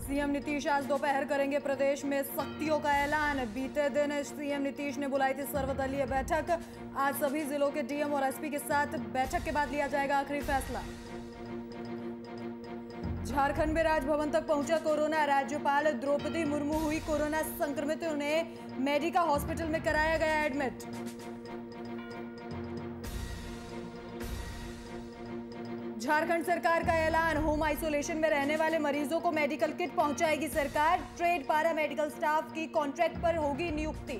CM Nitish आज दोपहर करेंगे प्रदेश में सख्तियों का ऐलान। बीते दिन सीएम नीतीश ने बुलाई थी सर्वदलीय बैठक। आज सभी जिलों के डीएम और एसपी के साथ बैठक के बाद लिया जाएगा आखिरी फैसला। झारखंड में राजभवन तक पहुंचा कोरोना। राज्यपाल द्रौपदी मुर्मू हुई कोरोना संक्रमित, उन्हें मेडिका हॉस्पिटल में कराया गया एडमिट। झारखंड सरकार का ऐलान, होम आइसोलेशन में रहने वाले मरीजों को मेडिकल किट पहुंचाएगी सरकार। ट्रेड पारा मेडिकल स्टाफ की कॉन्ट्रैक्ट पर होगी नियुक्ति।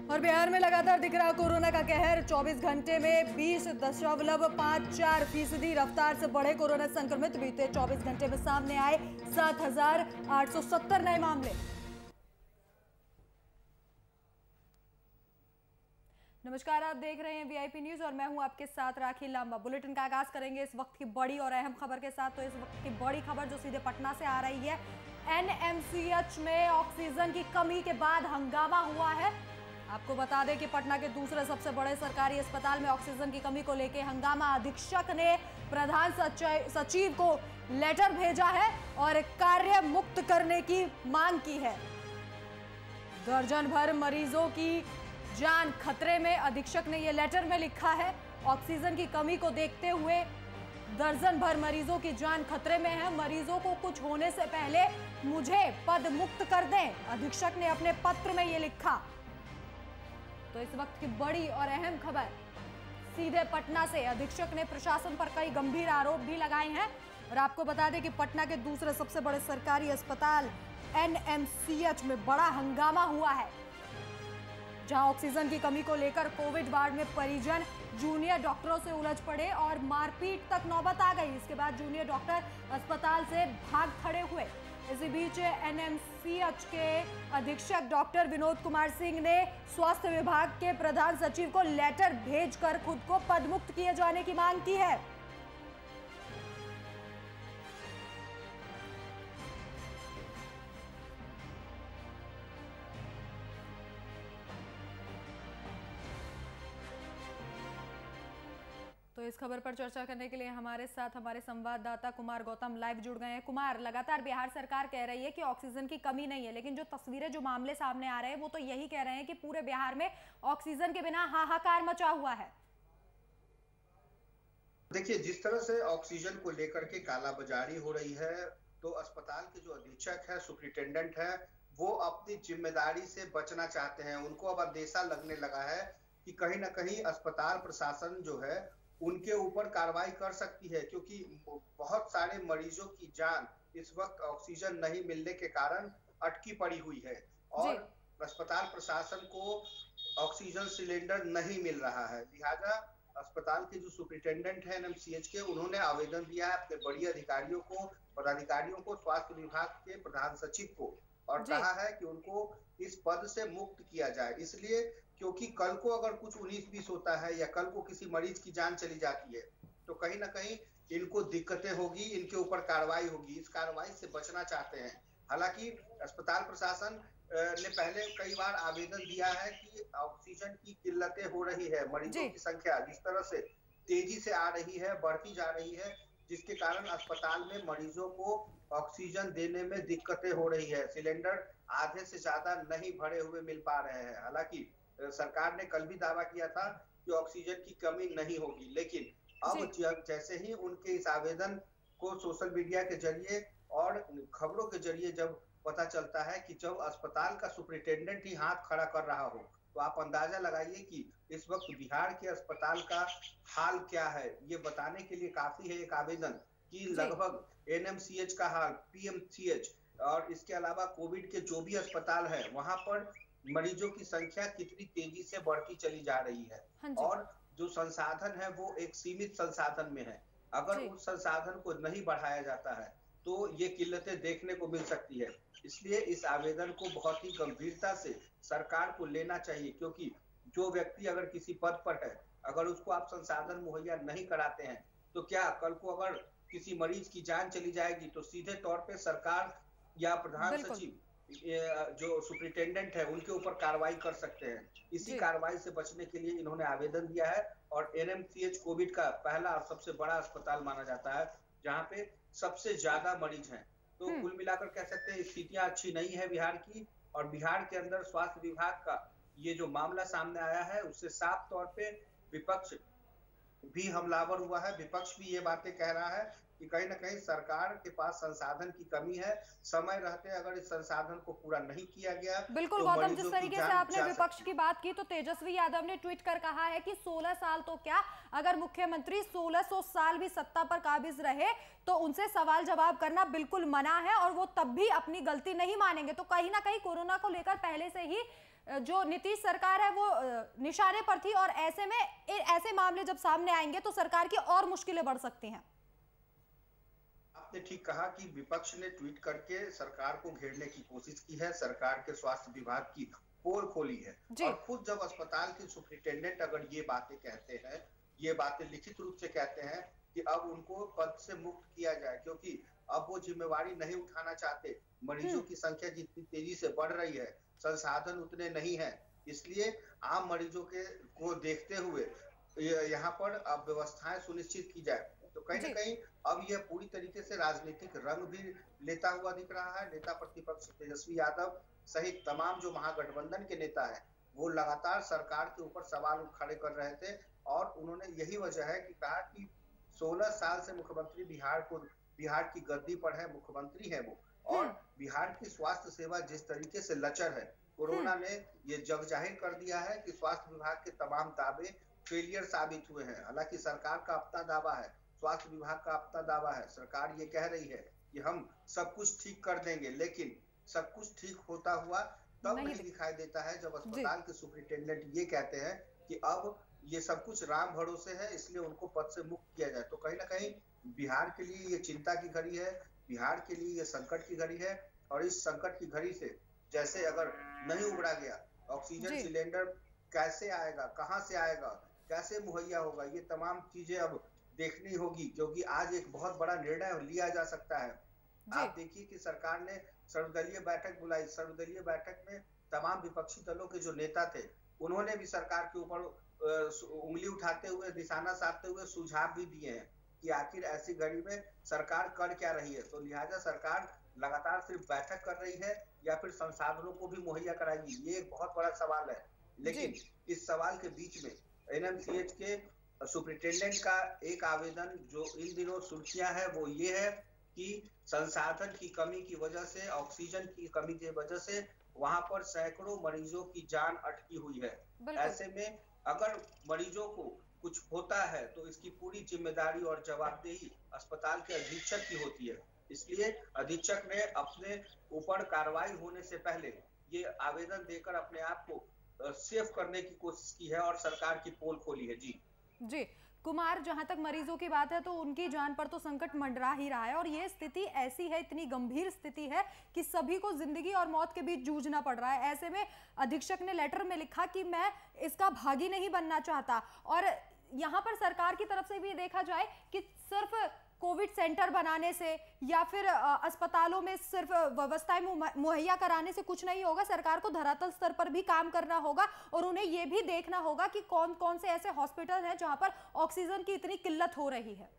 और बिहार में लगातार दिख रहा कोरोना का कहर। 24 घंटे में 20.54% रफ्तार से बढ़े कोरोना संक्रमित। बीते 24 घंटे में सामने आए 7,870 नए मामले। नमस्कार, आप देख रहे हैं वीआईपी न्यूज और मैं हूं आपके साथ राखी लांबा। बुलेटिन का आगाज करेंगे इस वक्त की बड़ी और अहम खबर के साथ। तो इस वक्त की बड़ी खबर जो सीधे पटना से आ रही है, एनएमसीएच में ऑक्सीजन की कमी के बाद हंगामा हुआ है। आपको बता दें कि पटना के दूसरे सबसे बड़े सरकारी अस्पताल में ऑक्सीजन की कमी को लेकर हंगामा। अधीक्षक ने प्रधान सचिव को लेटर भेजा है और कार्य मुक्त करने की मांग की है। दर्जन भर मरीजों की जान खतरे में, अधीक्षक ने यह लेटर में लिखा है। ऑक्सीजन की कमी को देखते हुए दर्जन भर मरीजों की जान खतरे में है। मरीजों को कुछ होने से पहले मुझे पद मुक्त कर दें, अधीक्षक ने अपने पत्र में यह लिखा। तो इस वक्त की बड़ी और अहम खबर सीधे पटना से। अधीक्षक ने प्रशासन पर कई गंभीर आरोप भी लगाए हैं। और आपको बता दें कि पटना के दूसरे सबसे बड़े सरकारी अस्पताल एनएमसीएच में बड़ा हंगामा हुआ है, जहां ऑक्सीजन की कमी को लेकर कोविड वार्ड में परिजन जूनियर डॉक्टरों से उलझ पड़े और मारपीट तक नौबत आ गई। इसके बाद जूनियर डॉक्टर अस्पताल से भाग खड़े हुए। इसी बीच एनएमसीएच के अधीक्षक डॉक्टर विनोद कुमार सिंह ने स्वास्थ्य विभाग के प्रधान सचिव को लेटर भेजकर खुद को पदमुक्त किए जाने की मांग की है। तो इस खबर पर चर्चा करने के लिए हमारे साथ हमारे संवाददाता कुमार गौतम लाइव जुड़ गए हैं। कुमार, लगातार बिहार सरकार कह रही है कि ऑक्सीजन की कमी नहीं है, लेकिन जो तस्वीरें, जो मामले सामने आ रहे हैं वो तो यही कह रहे हैं कि पूरे बिहार में ऑक्सीजन के बिना हाहाकार मचा हुआ है। देखिए, जिस तरह से ऑक्सीजन को लेकर के कालाबाजारी हो रही है, तो अस्पताल के जो अधीक्षक है, सुपरिटेंडेंट है, वो अपनी जिम्मेदारी से बचना चाहते हैं। उनको अब अंदेशा लगने लगा है कि कहीं ना कहीं अस्पताल प्रशासन जो है उनके ऊपर कार्रवाई कर सकती है, क्योंकि बहुत सारे मरीजों की जान इस वक्त ऑक्सीजन नहीं मिलने के कारण अटकी पड़ी हुई है और अस्पताल प्रशासन को ऑक्सीजन सिलेंडर नहीं मिल रहा है। लिहाजा अस्पताल के जो सुपरिटेंडेंट है एनएमसीएच के, उन्होंने आवेदन दिया है अपने बड़ी अधिकारियों को, पदाधिकारियों को, स्वास्थ्य विभाग के प्रधान सचिव को, और कहा है कि उनको इस पद से मुक्त किया जाए। इसलिए क्योंकि कल को अगर कुछ 19-20 होता है या कल को किसी मरीज की जान चली जाती है तो कहीं ना कहीं इनको दिक्कतें होगी, इनके ऊपर कार्रवाई होगी। इस कार्रवाई से बचना चाहते हैं। हालांकि अस्पताल प्रशासन ने पहले कई बार आवेदन दिया है कि ऑक्सीजन की किल्लतें हो रही है, मरीजों की संख्या जिस तरह से तेजी से आ रही है, बढ़ती जा रही है, जिसके कारण अस्पताल में मरीजों को ऑक्सीजन देने में दिक्कतें हो रही है। सिलेंडर आधे से ज्यादा नहीं भरे हुए मिल पा रहे हैं। हालांकि सरकार ने कल भी दावा किया था कि ऑक्सीजन की कमी नहीं होगी, लेकिन अब जैसे ही उनके इस आवेदन को सोशल मीडिया के जरिए और खबरों के जरिए जब पता चलता है कि जब अस्पताल का सुपरिटेंडेंट ही हाथ खड़ा कर रहा हो, तो आप अंदाजा लगाइए कि इस वक्त बिहार के अस्पताल का हाल क्या है। ये बताने के लिए काफी है एक आवेदन कि लगभग एनएमसीएच का हाल, पीएमसीएच और इसके अलावा कोविड के जो भी अस्पताल है वहां पर मरीजों की संख्या कितनी तेजी से बढ़ती चली जा रही है। और जो संसाधन है वो एक सीमित संसाधन में है। अगर उस संसाधन को नहीं बढ़ाया जाता है तो ये किल्लतें देखने को मिल सकती है। इसलिए इस आवेदन को बहुत ही गंभीरता से सरकार को लेना चाहिए, क्योंकि जो व्यक्ति अगर किसी पद पर है, अगर उसको आप संसाधन मुहैया नहीं कराते हैं तो क्या कल को अगर किसी मरीज की जान चली जाएगी तो सीधे तौर पे सरकार या प्रधान सचिव जो सुपरिटेंडेंट है उनके ऊपर कार्रवाई कर सकते हैं। इसी कार्रवाई से बचने के लिए इन्होंने आवेदन दिया है और एनएमसीएच कोविड का पहला और सबसे बड़ा अस्पताल माना जाता है, जहाँ पे सबसे ज्यादा मरीज हैं। तो कुल मिलाकर कह सकते हैं स्थितियां अच्छी नहीं है बिहार की, और बिहार के अंदर स्वास्थ्य विभाग का ये जो मामला सामने आया है उससे साफ तौर पे विपक्ष भी हमलावर हुआ है। विपक्ष भी ये बातें कह रहा है कि कहीं ना कहीं सरकार के पास संसाधन की कमी है, समय रहते अगर इस संसाधन को पूरा नहीं किया गया बिल्कुल तो गौतम, जिस मरीजों की तरीके से जान आपने जा विपक्ष सकती की बात की तो तेजस्वी यादव ने ट्वीट कर कहा है कि 16 साल तो क्या, अगर मुख्यमंत्री 1600 साल भी सत्ता पर काबिज रहे तो उनसे सवाल जवाब करना बिल्कुल मना है और वो तब भी अपनी गलती नहीं मानेंगे। तो कहीं ना कहीं कोरोना को लेकर पहले से ही जो नीतीश सरकार है वो निशाने पर थी, और ऐसे में ऐसे मामले जब सामने आएंगे तो सरकार की और मुश्किलें बढ़ सकती हैं। आपने ठीक कहा कि विपक्ष ने ट्वीट करके सरकार को घेरने की कोशिश की है, सरकार के स्वास्थ्य विभाग की पोल खोली है। और खुद जब अस्पताल के सुपरिटेंडेंट अगर ये बातें कहते हैं, ये बातें लिखित रूप से कहते हैं कि अब उनको पद से मुक्त किया जाए, क्योंकि अब वो जिम्मेवारी नहीं उठाना चाहते। मरीजों की संख्या जितनी तेजी से बढ़ रही है, संसाधन उतने नहीं है, इसलिए आम मरीजों के को देखते हुए यहाँ पर अब व्यवस्थाएं सुनिश्चित की जाए। तो कहीं ना कहीं अब यह पूरी तरीके से राजनीतिक रंग भी लेता हुआ दिख रहा है। नेता प्रतिपक्ष तेजस्वी यादव सहित तमाम जो महागठबंधन के नेता हैं, वो लगातार सरकार के ऊपर सवाल खड़े कर रहे थे, और उन्होंने यही वजह है कि कहा कि 16 साल से मुख्यमंत्री बिहार की गद्दी पर है, मुख्यमंत्री है वो, और बिहार की स्वास्थ्य सेवा जिस तरीके से लचर है, कोरोना ने ये जग जाहिर कर दिया है कि स्वास्थ्य विभाग के तमाम दावे फेलियर साबित हुए हैं। हालांकि सरकार का अपना दावा है, स्वास्थ्य विभाग का अपना दावा है, सरकार ये कह रही है कि हम सब कुछ ठीक कर देंगे, लेकिन सब कुछ ठीक होता हुआ तब नहीं दिखाई देता है जब अस्पताल के सुपरिटेंडेंट ये कहते हैं कि अब ये सब कुछ राम भरोसे है, इसलिए उनको पद से मुक्त किया जाए। तो कहीं ना कहीं बिहार के लिए ये चिंता की घड़ी है, बिहार के लिए ये संकट की घड़ी है, और इस संकट की घड़ी से जैसे अगर नहीं उबरा गया, ऑक्सीजन सिलेंडर कैसे आएगा, कहां से आएगा, कैसे मुहैया होगा, ये तमाम चीजें अब देखनी होगी, क्योंकि आज एक बहुत बड़ा निर्णय लिया जा सकता है। आप देखिए कि सरकार ने सर्वदलीय बैठक बुलाई, सर्वदलीय बैठक में तमाम विपक्षी दलों के जो नेता थे उन्होंने भी सरकार के ऊपर उंगली उठाते हुए, निशाना साधते हुए सुझाव भी दिए हैं कि आखिर ऐसी घड़ी में सरकार कर क्या रही है। तो लिहाजा सरकार लगातार सिर्फ बैठक कर रही है या फिर संसाधनों को भी मुहैया कराएगी, ये एक बहुत बड़ा सवाल है। लेकिन इस सवाल के बीच में एनएमसीएच के सुपरिटेंडेंट का एक आवेदन जो इन दिनों सुर्खियां है वो ये है कि संसाधन की कमी की वजह से, ऑक्सीजन की कमी की वजह से वहां पर सैकड़ों मरीजों की जान अटकी हुई है। ऐसे में अगर मरीजों को कुछ होता है तो इसकी पूरी जिम्मेदारी और जवाबदेही अस्पताल के अधीक्षक की होती है। इसलिए अधीक्षक ने अपने ऊपर कार्रवाई होने से पहले ये आवेदन देकर अपने आप को सेफ करने की कोशिश की है और सरकार की पोल खोली है। जी कुमार, जहां तक मरीजों की बात है तो उनकी जान पर तो संकट मंडरा ही रहा है, और ये स्थिति ऐसी है, इतनी गंभीर स्थिति है कि सभी को जिंदगी और मौत के बीच जूझना पड़ रहा है। ऐसे में अधीक्षक ने लेटर में लिखा कि मैं इसका भागी नहीं बनना चाहता, और यहाँ पर सरकार की तरफ से भी देखा जाए कि सिर्फ कोविड सेंटर बनाने से या फिर अस्पतालों में सिर्फ व्यवस्थाएं मुहैया कराने से कुछ नहीं होगा। सरकार को धरातल स्तर पर भी काम करना होगा, और उन्हें यह भी देखना होगा कि कौन कौन से ऐसे हॉस्पिटल हैं जहां पर ऑक्सीजन की इतनी किल्लत हो रही है।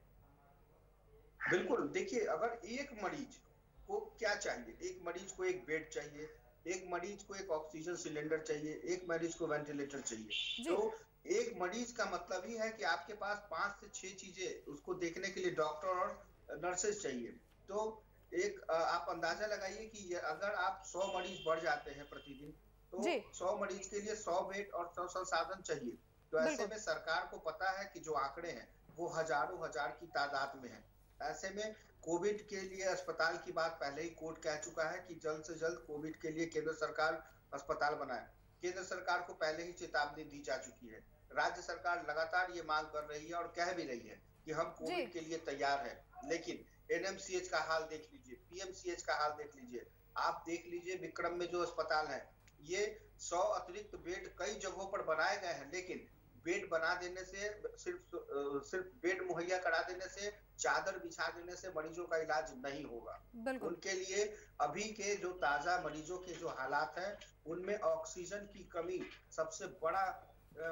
बिल्कुल, देखिए अगर एक मरीज को क्या चाहिए, एक मरीज को एक बेड चाहिए, एक मरीज को एक ऑक्सीजन सिलेंडर चाहिए, एक मरीज को वेंटिलेटर चाहिए, तो एक मरीज का मतलब ही है कि आपके पास 5 से 6 चीजें उसको देखने के लिए डॉक्टर और नर्सेज चाहिए। तो एक आप अंदाजा लगाइए कि अगर आप 100 मरीज बढ़ जाते हैं प्रतिदिन, तो 100 मरीज के लिए 100 बेड और 100 संसाधन चाहिए। तो ऐसे में सरकार को पता है कि जो आंकड़े हैं वो हजारों हजार की तादाद में है। ऐसे में कोविड के लिए अस्पताल की बात पहले ही कोर्ट कह चुका है कि जल्द से जल्द कोविड के लिए केंद्र सरकार अस्पताल बनाए। केंद्र सरकार को पहले ही चेतावनी दी जा चुकी है। राज्य सरकार लगातार ये मांग कर रही है और कह भी रही है कि हम कोविड के लिए तैयार हैं। लेकिन एनएमसीएच का हाल देख लीजिए, पीएमसीएच का हाल देख लीजिए, आप देख लीजिए विक्रम में जो अस्पताल है, ये 100 अतिरिक्त बेड कई जगहों पर बनाए गए हैं, लेकिन बेड बना देने से, सिर्फ बेड मुहैया करा देने से, चादर बिछा देने से मरीजों का इलाज नहीं होगा। उनके लिए अभी के जो ताजा मरीजों के जो हालात हैं उनमें ऑक्सीजन की कमी सबसे बड़ा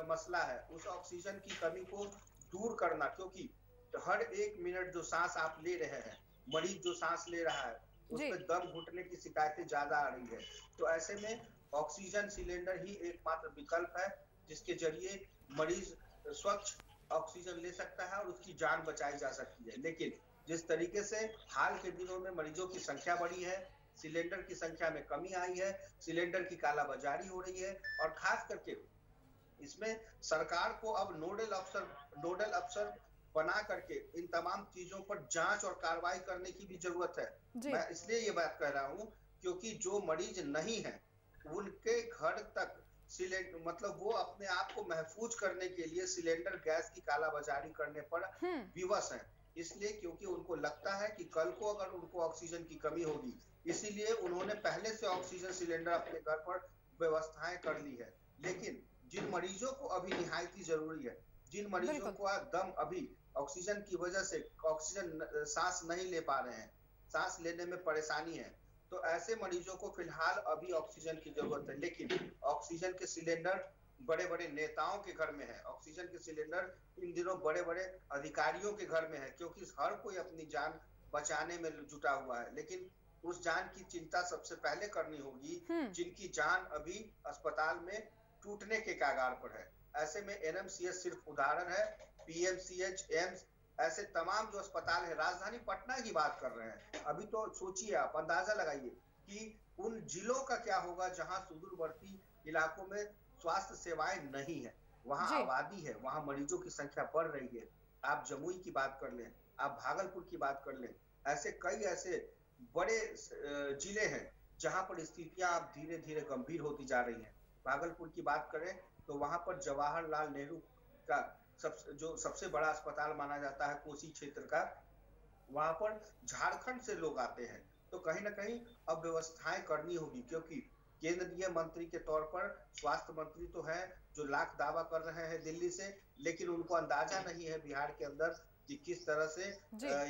मसला है, उस ऑक्सीजन की कमी को दूर करना, क्योंकि हर 1 मिनट जो सांस आप ले रहे हैं, मरीज जो सांस ले रहा है उसमें दम घुटने की शिकायतें ज्यादा आ रही है। तो ऐसे में ऑक्सीजन सिलेंडर ही एकमात्र विकल्प है जिसके जरिए मरीज स्वच्छ ऑक्सीजन ले सकता है और उसकी जान बचाई जा सकती है। लेकिन जिस तरीके से हाल के दिनों में मरीजों की संख्या बढ़ी है, सिलेंडर की संख्या में कमी आई है, सिलेंडर की कालाबाजारी हो रही है और खास करके इसमें सरकार को अब नोडल अफसर बना करके इन तमाम चीजों पर जांच और कार्रवाई करने की भी जरूरत है। मैं इसलिए ये बात कह रहा हूं क्योंकि जो मरीज नहीं है उनके घर तक सिलेंडर, मतलब वो अपने आप को महफूज करने के लिए सिलेंडर गैस की कालाबाजारी करने पर विवश हैं। इसलिए क्योंकि उनको लगता है कि कल को अगर उनको ऑक्सीजन की कमी होगी, इसीलिए उन्होंने पहले से ऑक्सीजन सिलेंडर अपने घर पर व्यवस्थाएं कर ली है। लेकिन जिन मरीजों को अभी निहायती जरूरी है, जिन मरीजों को दम अभी ऑक्सीजन की वजह से ऑक्सीजन सांस नहीं ले पा रहे हैं, सांस लेने में परेशानी है, तो ऐसे मरीजों को फिलहाल अभी ऑक्सीजन की जरूरत है। लेकिन ऑक्सीजन के सिलेंडर बड़े बड़े नेताओं के घर में है, ऑक्सीजन के सिलेंडर इन दिनों बड़े बड़े अधिकारियों के घर में है, क्योंकि हर कोई अपनी जान बचाने में जुटा हुआ है। लेकिन उस जान की चिंता सबसे पहले करनी होगी जिनकी जान अभी अस्पताल में टूटने के कगार पर है। ऐसे में एनएमसीएच सिर्फ उदाहरण है, पीएमसीएच, एम्स, ऐसे तमाम जो अस्पताल है, राजधानी पटना की बात कर रहे हैं। अभी तो सोचिए, आप अंदाजा लगाइए कि उन जिलों का क्या होगा जहां सुदूरवर्ती इलाकों में स्वास्थ्य सेवाएं नहीं है, वहां आबादी है, वहां मरीजों की संख्या बढ़ रही है। आप जमुई की बात कर लें, आप भागलपुर की बात कर लें, ऐसे कई ऐसे बड़े जिले हैं जहां पर स्थितियां अब धीरे धीरे गंभीर होती जा रही हैं। भागलपुर की बात करें तो वहां पर जवाहरलाल नेहरू का जो सबसे बड़ा अस्पताल माना जाता है कोसी क्षेत्र का, वहां पर झारखंड से लोग आते हैं। तो कहीं ना कहीं अब व्यवस्थाएं करनी होगी, क्योंकि केंद्रीय मंत्री के तौर पर स्वास्थ्य मंत्री तो है जो लाख दावा कर रहे हैं दिल्ली से, लेकिन उनको अंदाजा नहीं है बिहार के अंदर कि किस तरह से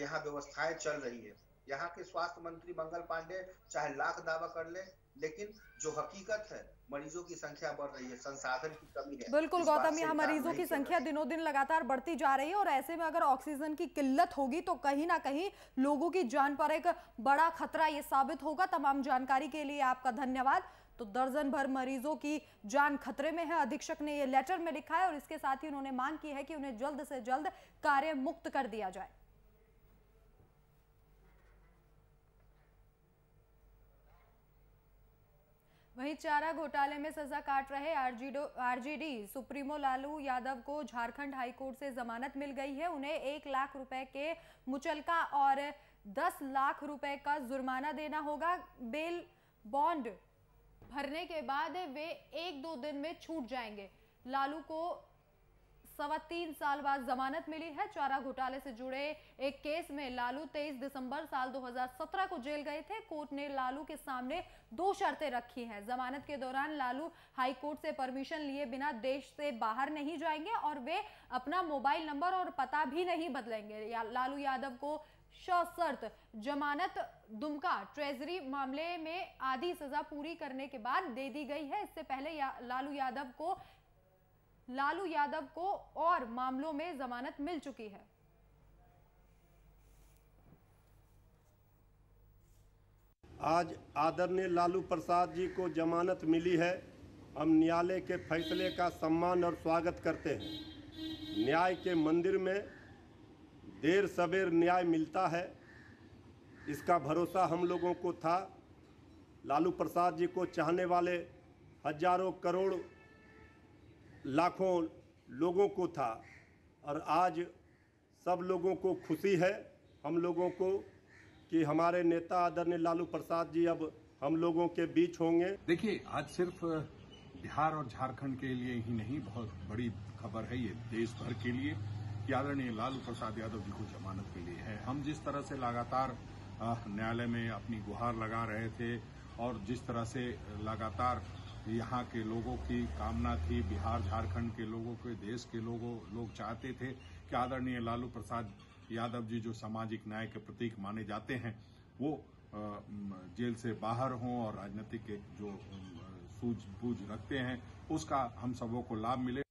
यहाँ व्यवस्थाएं चल रही है। यहाँ के स्वास्थ्य मंत्री मंगल पांडे चाहे लाख दावा कर ले, लेकिन जो हकीकत है मरीजों की संख्या बढ़ रही है, संसाधन की कमी है। बिल्कुल गौतम, यहाँ मरीजों की संख्या दिनों दिन लगातार बढ़ती जा रही है और ऐसे में अगर ऑक्सीजन की किल्लत होगी तो कहीं ना कहीं लोगों की जान पर एक बड़ा खतरा ये साबित होगा। तमाम जानकारी के लिए आपका धन्यवाद। तो दर्जन भर मरीजों की जान खतरे में है, अधीक्षक ने ये लेटर में लिखा है और इसके साथ ही उन्होंने मांग की है कि उन्हें जल्द से जल्द कार्य मुक्त कर दिया जाए। वहीं चारा घोटाले में सजा काट रहे आरजेडी सुप्रीमो लालू यादव को झारखंड हाईकोर्ट से जमानत मिल गई है। उन्हें 1 लाख रुपए के मुचलका और 10 लाख रुपए का जुर्माना देना होगा। बेल बॉन्ड भरने के बाद वे 1-2 दिन में छूट जाएंगे। लालू को 3.25 साल बाद जमानत मिली है। चारा घोटाले से जुड़े एक केस में लालू 23 दिसंबर साल 2017 को जेल गए थे। कोर्ट ने लालू के सामने 2 शर्तें रखी हैं। जमानत के दौरान लालू हाई कोर्ट से परमिशन लिए बिना देश से बाहर नहीं जाएंगे और वे अपना मोबाइल नंबर और पता भी नहीं बदलेंगे। लालू यादव को सशर्त जमानत दुमका ट्रेजरी मामले में आधी सजा पूरी करने के बाद दे दी गई है। इससे पहले लालू यादव को और मामलों में जमानत मिल चुकी है। आज आदरणीय लालू प्रसाद जी को जमानत मिली है। हम न्यायालय के फैसले का सम्मान और स्वागत करते हैं। न्याय के मंदिर में देर सवेर न्याय मिलता है, इसका भरोसा हम लोगों को था। लालू प्रसाद जी को चाहने वाले हजारों करोड़ लाखों लोगों को था और आज सब लोगों को खुशी है हम लोगों को कि हमारे नेता आदरणीय लालू प्रसाद जी अब हम लोगों के बीच होंगे। देखिए, आज सिर्फ बिहार और झारखंड के लिए ही नहीं, बहुत बड़ी खबर है ये देश भर के लिए कि आदरणीय लालू प्रसाद यादव जी को जमानत मिली है। हम जिस तरह से लगातार न्यायालय में अपनी गुहार लगा रहे थे और जिस तरह से लगातार यहाँ के लोगों की कामना थी, बिहार झारखंड के लोगों के, देश के लोग चाहते थे कि आदरणीय लालू प्रसाद यादव जी जो सामाजिक न्याय के प्रतीक माने जाते हैं वो जेल से बाहर हों और राजनीतिक जो सूझबूझ रखते हैं उसका हम सबों को लाभ मिले।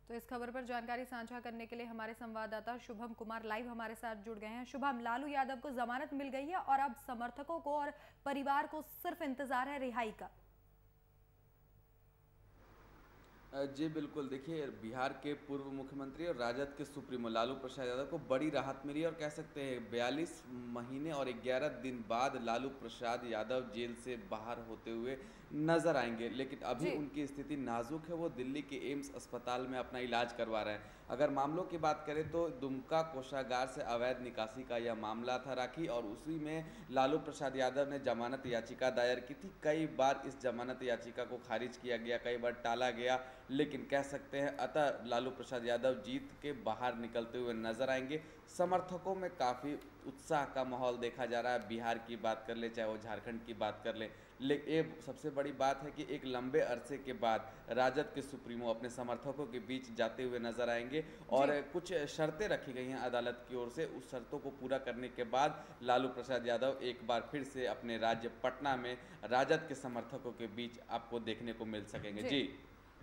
तो इस खबर पर जानकारी साझा करने के लिए हमारे संवाददाता शुभम कुमार लाइव हमारे साथ जुड़ गए हैं। शुभम, लालू यादव को जमानत मिल गई है और अब समर्थकों को और परिवार को सिर्फ इंतजार है रिहाई का। जी बिल्कुल, देखिए बिहार के पूर्व मुख्यमंत्री और राजद के सुप्रीमो लालू प्रसाद यादव को बड़ी राहत मिली और कह सकते हैं 42 महीने और 11 दिन बाद लालू प्रसाद यादव जेल से बाहर होते हुए नजर आएंगे। लेकिन अभी उनकी स्थिति नाजुक है, वो दिल्ली के एम्स अस्पताल में अपना इलाज करवा रहे हैं। अगर मामलों की बात करें तो दुमका कोषागार से अवैध निकासी का यह मामला था राखी, और उसी में लालू प्रसाद यादव ने जमानत याचिका दायर की थी। कई बार इस जमानत याचिका को खारिज किया गया, कई बार टाला गया, लेकिन कह सकते हैं अतः लालू प्रसाद यादव जीत के बाहर निकलते हुए नजर आएंगे। समर्थकों में काफ़ी उत्साह का माहौल देखा जा रहा है। बिहार की बात कर ले, चाहे वो झारखंड की बात कर ले, लेकिन ये सबसे बड़ी बात है कि एक लंबे अरसे के बाद राजद के सुप्रीमो अपने समर्थकों के बीच जाते हुए नजर आएंगे और कुछ शर्तें रखी गई हैं अदालत की ओर से। उस शर्तों को पूरा करने के बाद लालू प्रसाद यादव एक बार फिर से अपने राज्य पटना में राजद के समर्थकों के बीच आपको देखने को मिल सकेंगे। जी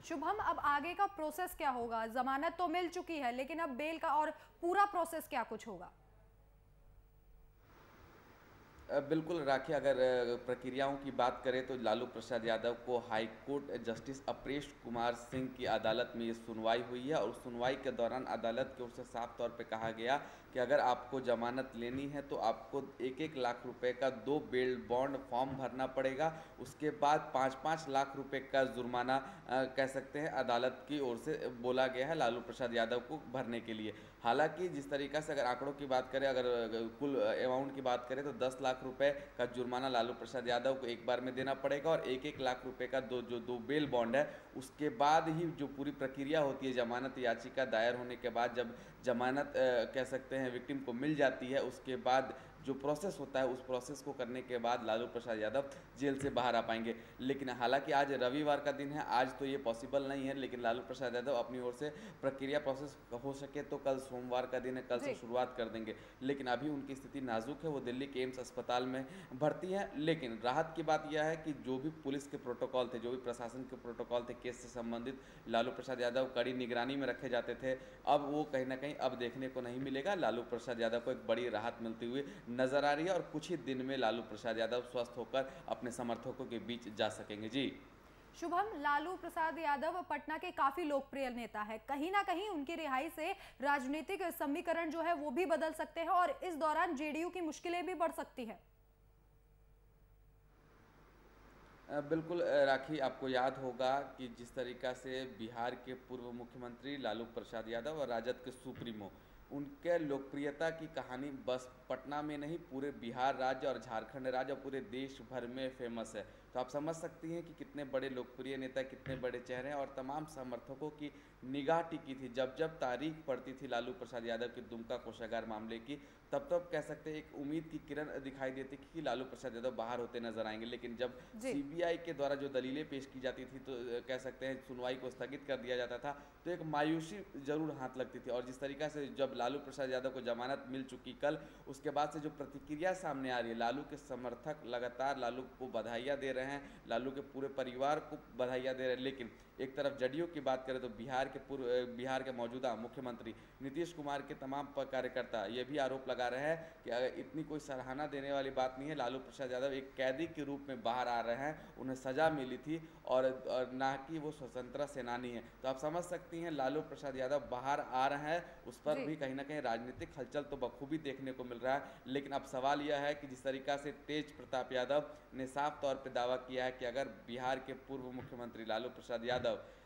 शुभम, अब आगे का प्रोसेस क्या होगा? जमानत तो मिल चुकी है, लेकिन अब बेल का और पूरा प्रोसेस क्या कुछ होगा? बिल्कुल राखी, अगर प्रक्रियाओं की बात करें तो लालू प्रसाद यादव को high court justice Aparesh Kumar Singh की अदालत में ये सुनवाई हुई है और सुनवाई के दौरान अदालत की ओर से साफ तौर पे कहा गया कि अगर आपको जमानत लेनी है तो आपको 1-1 लाख रुपए का 2 बेल बॉन्ड फॉर्म भरना पड़ेगा। उसके बाद 5-5 लाख रुपए का जुर्माना कह सकते हैं अदालत की ओर से बोला गया है लालू प्रसाद यादव को भरने के लिए। हालांकि जिस तरीका से अगर आंकड़ों की बात करें, अगर कुल अमाउंट की बात करें तो 10 लाख रुपए का जुर्माना लालू प्रसाद यादव को एक बार में देना पड़ेगा और 1-1 लाख रुपए का दो बेल बॉन्ड है। उसके बाद ही जो पूरी प्रक्रिया होती है जमानत याचिका दायर होने के बाद, जब जमानत कह सकते हैं विक्टिम को मिल जाती है, उसके बाद जो प्रोसेस होता है उस प्रोसेस को करने के बाद लालू प्रसाद यादव जेल से बाहर आ पाएंगे। लेकिन हालांकि आज रविवार का दिन है, आज तो ये पॉसिबल नहीं है, लेकिन लालू प्रसाद यादव अपनी ओर से प्रक्रिया प्रोसेस हो सके तो कल सोमवार का दिन है, कल से शुरुआत कर देंगे। लेकिन अभी उनकी स्थिति नाजुक है, वो दिल्ली के एम्स अस्पताल में भर्ती है। लेकिन राहत की बात यह है कि जो भी पुलिस के प्रोटोकॉल थे, जो भी प्रशासन के प्रोटोकॉल थे केस से संबंधित, लालू प्रसाद यादव कड़ी निगरानी में रखे जाते थे, अब वो कहीं ना कहीं अब देखने को नहीं मिलेगा। लालू प्रसाद यादव को एक बड़ी राहत मिलती हुई नजर आ रही है और कुछ ही दिन में लालू प्रसाद यादव स्वस्थ होकर अपने समर्थकों के बीच जा सकेंगे। जी शुभम, लालू प्रसाद यादव पटना के काफी लोकप्रिय नेता है, कहीं ना कहीं उनकी रिहाई से राजनीतिक समीकरण जो है वो भी बदल सकते हैं और इस दौरान जेडीयू की मुश्किलें भी बढ़ सकती है। बिल्कुल राखी, आपको याद होगा कि जिस तरीका से बिहार के पूर्व मुख्यमंत्री लालू प्रसाद यादव और राजद के सुप्रीमो, उनके लोकप्रियता की कहानी बस पटना में नहीं पूरे बिहार राज्य और झारखंड राज्य और पूरे देश भर में फेमस है। तो आप समझ सकती हैं कि कितने बड़े लोकप्रिय नेता, कितने बड़े चेहरे हैं और तमाम समर्थकों की निगाह टिकी थी। जब जब तारीख पड़ती थी लालू प्रसाद यादव के दुमका कोषागार मामले की, तब तब कह सकते हैं एक उम्मीद की किरण दिखाई देती कि लालू प्रसाद यादव बाहर होते नजर आएंगे। लेकिन जब सीबीआई के द्वारा जो दलीलें पेश की जाती थी तो कह सकते हैं सुनवाई को स्थगित कर दिया जाता था, तो एक मायूसी जरूर हाथ लगती थी। और जिस तरीका से जब लालू प्रसाद यादव को जमानत मिल चुकी कल, उसके बाद से जो प्रतिक्रिया सामने आ रही है, लालू के समर्थक लगातार लालू को बधाइयाँ दे रहे हैं, लालू के पूरे परिवार को बधाइयाँ दे रहे हैं। लेकिन एक तरफ जदयू की बात करें तो बिहार के मौजूदा मुख्यमंत्री नीतीश कुमार के तमाम कार्यकर्ता ये भी आरोप लगा रहे हैं कि इतनी कोई सराहना देने वाली बात नहीं है। लालू प्रसाद यादव एक कैदी के रूप में बाहर आ रहे हैं, उन्हें सजा मिली थी और ना कि वो स्वतंत्रता सेनानी है। तो आप समझ सकती हैं लालू प्रसाद यादव बाहर आ रहे हैं, उस पर भी कहीं ना कहीं राजनीतिक हलचल तो बखूबी देखने को मिल रहा है। लेकिन अब सवाल यह है कि जिस तरीका से तेज प्रताप यादव ने साफ तौर पर दावा किया है कि अगर बिहार के पूर्व मुख्यमंत्री लालू प्रसाद यादव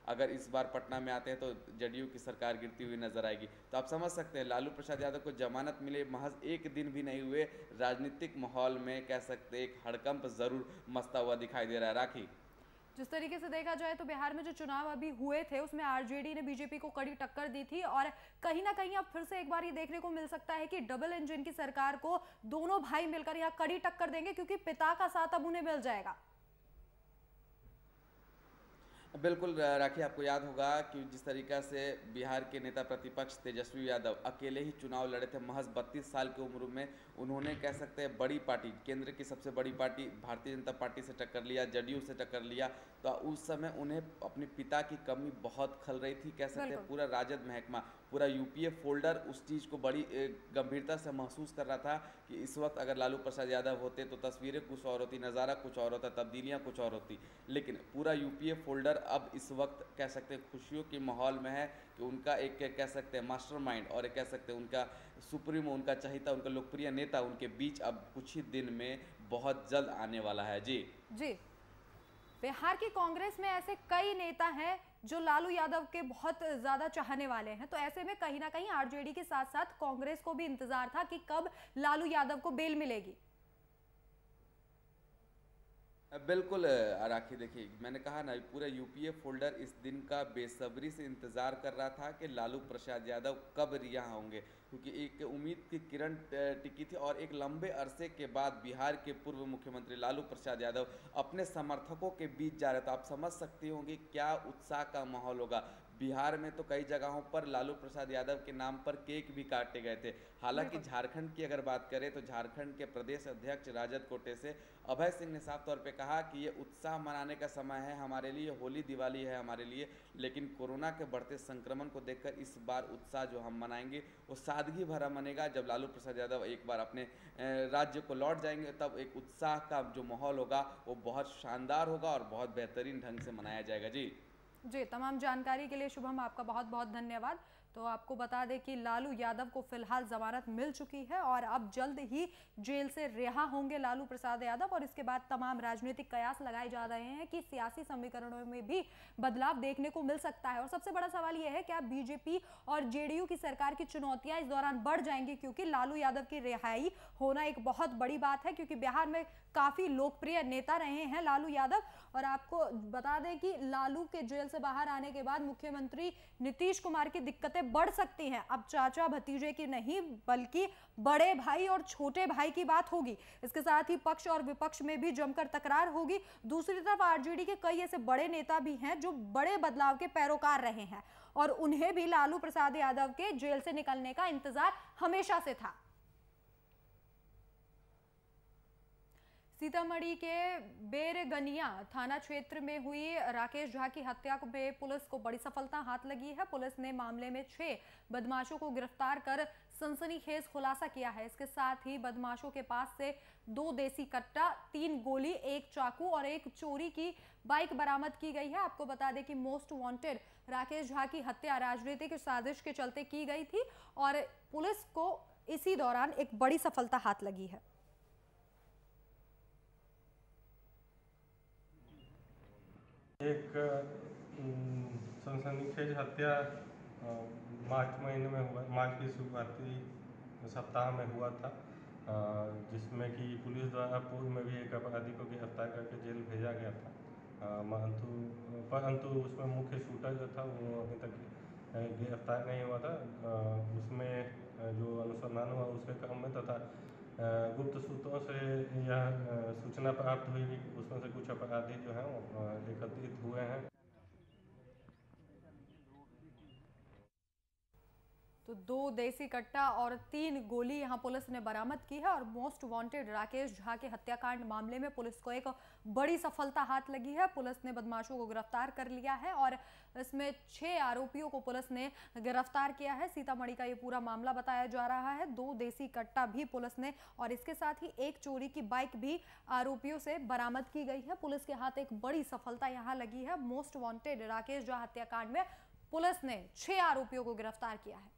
अगर इस बार पटना में आते हैं तो जदयू की सरकार गिरती हुई नजर आएगी। तो आप समझ सकते हैं लालू प्रसाद यादव को जमानत मिले महज एक दिन भी नहीं हुए, राजनीतिक माहौल में कह सकते हैं एक हड़कंप जरूर मचता हुआ दिखाई दे रहा है। राखी, जिस तरीके से देखा जाए तो बिहार में जो चुनाव अभी हुए थे उसमें आरजेडी ने बीजेपी को कड़ी टक्कर दी थी और कहीं ना कहीं अब फिर से एक बार ये देखने को मिल सकता है कि डबल इंजन की सरकार को दोनों भाई मिलकर यहाँ कड़ी टक्कर देंगे, क्योंकि पिता का साथ अब उन्हें मिल जाएगा। बिल्कुल राखी, आपको याद होगा कि जिस तरीका से बिहार के नेता प्रतिपक्ष तेजस्वी यादव अकेले ही चुनाव लड़े थे, महज 32 साल की उम्र में उन्होंने कह सकते हैं बड़ी पार्टी, केंद्र की सबसे बड़ी पार्टी भारतीय जनता पार्टी से टक्कर लिया, जदयू से टक्कर लिया। तो उस समय उन्हें अपने पिता की कमी बहुत खल रही थी, कह सकते हैं पूरा राजद महकमा, पूरा यूपीए फोल्डर उस चीज़ को बड़ी गंभीरता से महसूस कर रहा था कि इस वक्त अगर लालू प्रसाद यादव होते तो तस्वीरें कुछ और होती, नज़ारा कुछ और होता, तब्दीलियां कुछ और होती। लेकिन पूरा यूपीए फोल्डर अब इस वक्त कह सकते हैं खुशियों के माहौल में है कि उनका एक कह सकते हैं मास्टरमाइंड और एक कह सकते हैं उनका सुप्रीमो, उनका चहिता, उनका लोकप्रिय नेता उनके बीच अब कुछ ही दिन में बहुत जल्द आने वाला है। जी जी, बिहार की कांग्रेस में ऐसे कई नेता हैं जो लालू यादव के बहुत ज्यादा चाहने वाले हैं, तो ऐसे में कहीं ना कहीं आरजेडी के साथ साथ कांग्रेस को भी इंतजार था कि कब लालू यादव को बेल मिलेगी। बिल्कुल राखी, देखिए मैंने कहा ना पूरा यूपीए फोल्डर इस दिन का बेसब्री से इंतज़ार कर रहा था कि लालू प्रसाद यादव कब रिहा होंगे, क्योंकि एक उम्मीद की किरण टिकी थी और एक लंबे अरसे के बाद बिहार के पूर्व मुख्यमंत्री लालू प्रसाद यादव अपने समर्थकों के बीच जा रहे थे। आप समझ सकते होंगे क्या उत्साह का माहौल होगा। बिहार में तो कई जगहों पर लालू प्रसाद यादव के नाम पर केक भी काटे गए थे। हालांकि झारखंड की अगर बात करें तो झारखंड के प्रदेश अध्यक्ष राजद कोटे से अभय सिंह ने साफ तौर पे कहा कि ये उत्साह मनाने का समय है हमारे लिए, होली दिवाली है हमारे लिए, लेकिन कोरोना के बढ़ते संक्रमण को देखकर इस बार उत्साह जो हम मनाएंगे वो सादगी भरा मनेगा। जब लालू प्रसाद यादव एक बार अपने राज्य को लौट जाएंगे तब एक उत्साह का जो माहौल होगा वो बहुत शानदार होगा और बहुत बेहतरीन ढंग से मनाया जाएगा। जी, तमाम जानकारी के लिए शुभम आपका बहुत बहुत धन्यवाद। तो आपको बता दें कि लालू यादव को फिलहाल जमानत मिल चुकी है और अब जल्द ही जेल से रिहा होंगे लालू प्रसाद यादव, और इसके बाद तमाम राजनीतिक कयास लगाए जा रहे हैं कि सियासी समीकरणों में भी बदलाव देखने को मिल सकता है। और सबसे बड़ा सवाल यह है कि क्या बीजेपी और जेडीयू की सरकार की चुनौतियां इस दौरान बढ़ जाएंगी, क्योंकि लालू यादव की रिहाई होना एक बहुत बड़ी बात है, क्योंकि बिहार में काफी लोकप्रिय नेता रहे हैं लालू यादव। और आपको बता दें कि लालू के जेल से बाहर आने के बाद मुख्यमंत्री नीतीश कुमार की दिक्कतें बढ़ सकती हैं। अब चाचा भतीजे की नहीं बल्कि बड़े भाई और छोटे भाई की बात होगी। इसके साथ ही पक्ष और विपक्ष में भी जमकर तकरार होगी। दूसरी तरफ आरजेडी के कई ऐसे बड़े नेता भी हैं जो बड़े बदलाव के पैरोकार रहे हैं और उन्हें भी लालू प्रसाद यादव के जेल से निकलने का इंतजार हमेशा से था। सीतामढ़ी के बेरगनिया थाना क्षेत्र में हुई राकेश झा की हत्या में पुलिस को बड़ी सफलता हाथ लगी है। पुलिस ने मामले में 6 बदमाशों को गिरफ्तार कर सनसनीखेज खुलासा किया है। इसके साथ ही बदमाशों के पास से 2 देसी कट्टा, 3 गोली, 1 चाकू और 1 चोरी की बाइक बरामद की गई है। आपको बता दें कि मोस्ट वांटेड राकेश झा की हत्या राजनीतिक साजिश के चलते की गई थी और पुलिस को इसी दौरान एक बड़ी सफलता हाथ लगी है। एक सनसनीखेज हत्या मार्च महीने में हुआ, मार्च की शुरुआती सप्ताह में हुआ था, जिसमें कि पुलिस द्वारा पूर्व में भी एक अपराधी को गिरफ्तार करके जेल भेजा गया था, परंतु उसमें मुख्य शूटर जो था वो अभी तक गिरफ्तार नहीं हुआ था। उसमें जो अनुसंधान हुआ उसके क्रम में तथा गुप्त सूत्रों से यह सूचना प्राप्त हुई कि उसमें से कुछ अपराधी जो हैं वो एकत्रित हुए हैं। तो 2 देसी कट्टा और 3 गोली यहां पुलिस ने बरामद की है और मोस्ट वांटेड राकेश झा के हत्याकांड मामले में पुलिस को एक बड़ी सफलता हाथ लगी है। पुलिस ने बदमाशों को गिरफ्तार कर लिया है और इसमें 6 आरोपियों को पुलिस ने गिरफ्तार किया है। सीतामढ़ी का ये पूरा मामला बताया जा रहा है। 2 देसी कट्टा भी पुलिस ने और इसके साथ ही 1 चोरी की बाइक भी आरोपियों से बरामद की गई है। पुलिस के हाथ एक बड़ी सफलता यहाँ लगी है। मोस्ट वांटेड राकेश झा हत्याकांड में पुलिस ने 6 आरोपियों को गिरफ्तार किया है।